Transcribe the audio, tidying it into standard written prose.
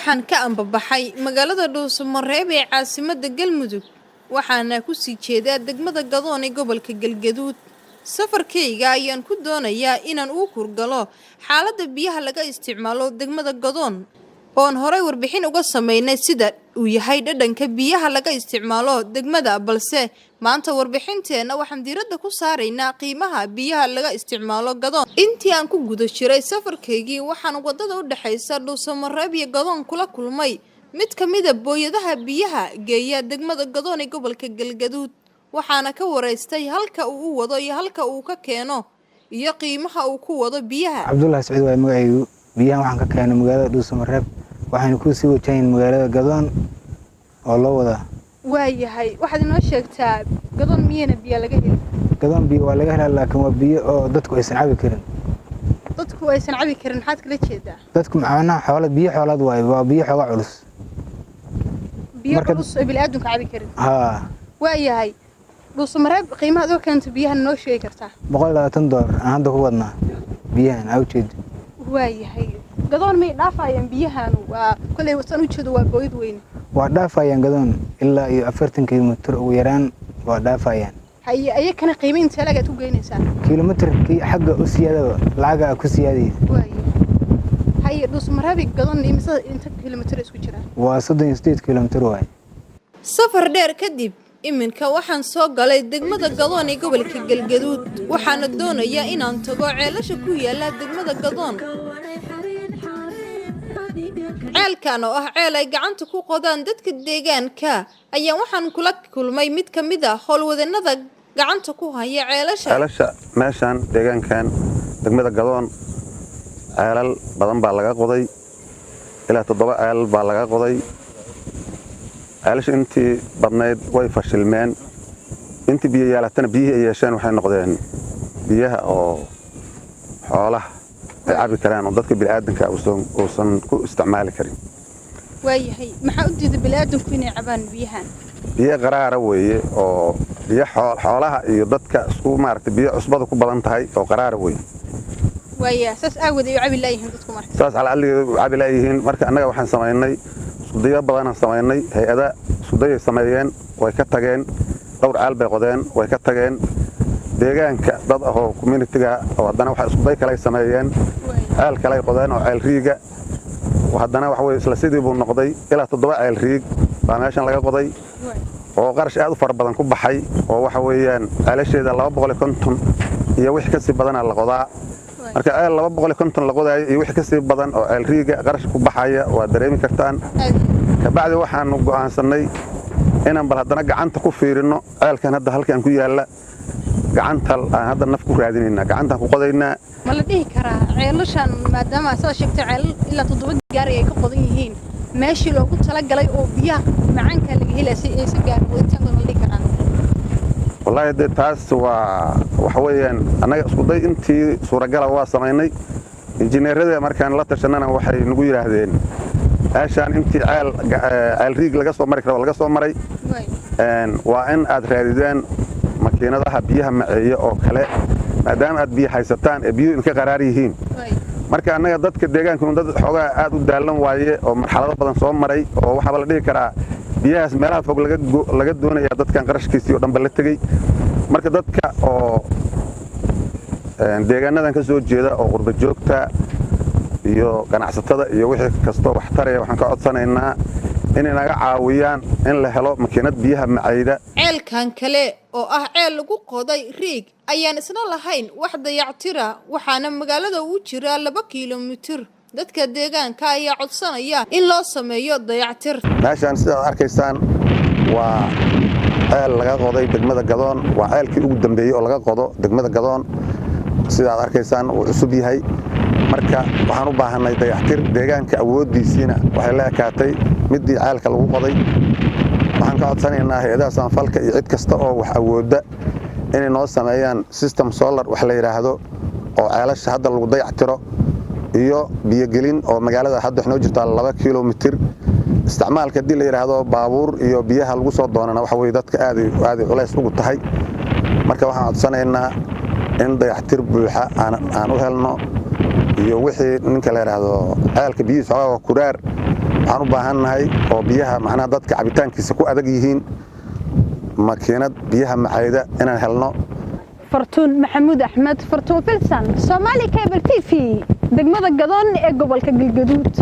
waxaan ka ambabaxay magaalada Dhuusamareeb ee caasimadda Galmudug waxaana ku sii jeedaa degmada Gadoon ee gobolka Galgaduud. Safarkayga ayaan ku doonayaa inaan u kurgalo xaaladda biyaha laga isticmaalo degmada Gadoon oon horay warbixin uga sameynay sida uu yahay dhadhanka biyaha laga isticmaalo degmada, balse maanta warbixinteena waxaan diiradda ku saaraynaa qiimaha biyaha laga isticmaalo Gadoon. Intii aan ku guda jiray safarkaygii waxaan wadada u dhaxaysa Dhuusamareeb iyo Gadoon kula kulmay mid ka mid ah booyadaha biyaha geeya degmada Gadoon ee gobolka Galgaduud, waxaana ka wareystay halka uu u wado iyo halka uu ka keeno iyo qiimaha uu ku wado biyaha. Cabdullaahi Saciid waa magacaygu. biyaha waxaan ka keenay magaalada Dhuusamareeb waxaan ku sii wajahayn magaalada Gadoon oo loo wada. waayahay waxaad inoo sheegtaa Gadoon miyana biyo laga heli? Gadoon biyo waa laga helaa laakiin waa biyo oo dadku aysan cabi karin. dadku aysan cabi karin maxaad kala jeedaa? dadku macnaha xoolaad biyo xoolaad waa biyo xoolo culus. biyo culus ee bini'aadamku cabi karin. waayahay Dhuusamareeb qiimaha oo keenta biyaha noo sheegi kartaa? $120 aan hadda ku wadnaa biyahan awjeed. waayahay Gadoon may dhaafayaan biyahan waa kulay wasan u jeedo waa booyad weyn. waa dhaafayaan Gadoon ilaa iyo 40 kiiloomitir ugu yaraan waa dhaafayaan. ayakana qiimo inta laga u geynaysaa? kiiloomitirkii xagga u siyaadaba lacaga ku siyaadayay. waayahay Dhuusamareeb Gadoon imisa inta kiiloomitir isku jiraan? waa 38 kiiloomitir waay. safar dheer kadib iminka waxaan soo galay degmada Gadoon ee gobolka Galgaduud, waxaana doonayaa inaan tago ceelasha ku yaala degmada Gadoon. ceelkan oo ah ceel ay gacanta ku qodaan dadka deegaanka ayaa waxaan kula kulmay mid ka mid ah howlwadeennada gacanta ku haya ceelasha meeshan deegaankan degmada Gadoon ceelal badan baa laga qoday ilaa 7 ceel baa laga qoday. ceelasha intii badnayd way fashilmeen, intii biyo yeelatana biyihii ay yeesheen waxay noqdeen biyaha oo xoolaha ay cabi karaan oo dadka bini'aadamka uusan ku isticmaali karin. waayahay maxaa u diiday bini'aadamku inay cabaan biyahan? biyo qaraara weeye oo biyo xoolaha iyo dadka isku maartay biyo cusbada ku badan tahay oo qaraara weeye. waayahay saas aawad ay cabi laayihiin dadku marka? saas cabi laayihiin marka annaga waxaan sameynay iskudayo badan sameynay. hay'ada iskuday sameeyeen way ka tageen, dhowr ceel bay qodeen way ka tageen. deegaanka dad ah oo community-ga oo haddana waxa iskuday kale sameeyeen ceel kale qodeen oo ceel riiga haddana waxa way isla sidii buu noqday ilaa 7 ceel riig baa meeshan laga qoday oo qarash aad u far badan ku baxay oo waxa weeyaan ceelasheeda 250 iyo wix ka sii badan la qodaa. marka ceel 250 la qodayo iyo wix ka sii badan oo ceel riiga qarash ku baxaya waa dareemi kartaan. ka bacdi waxaan go'aansanay inaan bal haddana gacanta ku fiirino ceelkan hadda halkan ku yaala gacanta aan hadda naf ku raadinayna gacanta ku qodaynaa. ma la dhihi karaa ceelashan maadaama soo sheegtay ceel ilaa 7 gaari ay ka qodan yihiin meeshii loogu talagalay oo biyaha macaanka laga helaysay ay si gaar ah wadataan ma la dhihi karaa? wallahi taas waa waxa weeyaan anaga isku day intii suuragal waa sameynay. injineerada markaan la tashanana waxay nagu yiraahdeen aashaan intii ceel riig laga soo mari karo laga soo maray waa in aad raadidaan makiinadaha biyaha maceeyo oo kale maadaama aad biyo haysataan ee biyo inka qaraar yihiin. marka annaga dadka deegaanka dad xogaa aad u daalan waaye oo marxalado badan soo maray oo waxa la dhihi karaa biyahaas meelaha fog laga doonaya dadkan qarashkiisii oo dhanba la tagay. marka dadka oo deegaanadan ka soo jeeda oo qurba joogta iyo ganacsatada iyo wixii kasto wax taraya waxaan ka codsanaynaa inay naga caawiyaan in la helo makiinad biyaha macayda. ceelkan kale oo ah ceel lagu qoday riig ayaan isna lahayn wax dayactira, waxaana magaalada u jira 2 kiiloomitir. dadka deegaanka ayaa codsanaya in loo sameeyo dayactir. meeshan sidaad arkaysaan waa ceel laga qoday degmada Gadoon, waa ceelkii ugu dambeeyay oo laga qodo degmada Gadoon. sidaad arkaysaan uu cusub yahay, marka waxaan u baahanay dayactir. deegaanka awoodiisina waxay la ekaatay midii ceelka lagu qoday. waxaan ka codsanaynaa hay'adaha samafalka iyo cid kasta oo wax awooda inay noo sameeyaan system solar wax la yiraahdo oo ceelasha hadda lagu dayactiro iyo biyo gelin oo magaalada hadda xnoo jirta 2 kiiloomitir. isticmaalka hadii la yiraahdo baabuur iyo biyaha lagu soo doonana waxa way dadka aad culays ugu tahay. marka waxaan codsanaynaa in dayactir buuxa aan u helno iyo wixii ninka la yiraahdo ceelka biyihiisa waa kuraar waxaan u baahannahay oo biyaha macnaha dadka cabitaankiisa ku adag yihiin makiinad biyaha macayda inaan helno. Fartuun Maxamuud Axmed, Fartuun Filsan, Somali Cable TV, degmada Gadoon ee gobolka Galgaduud.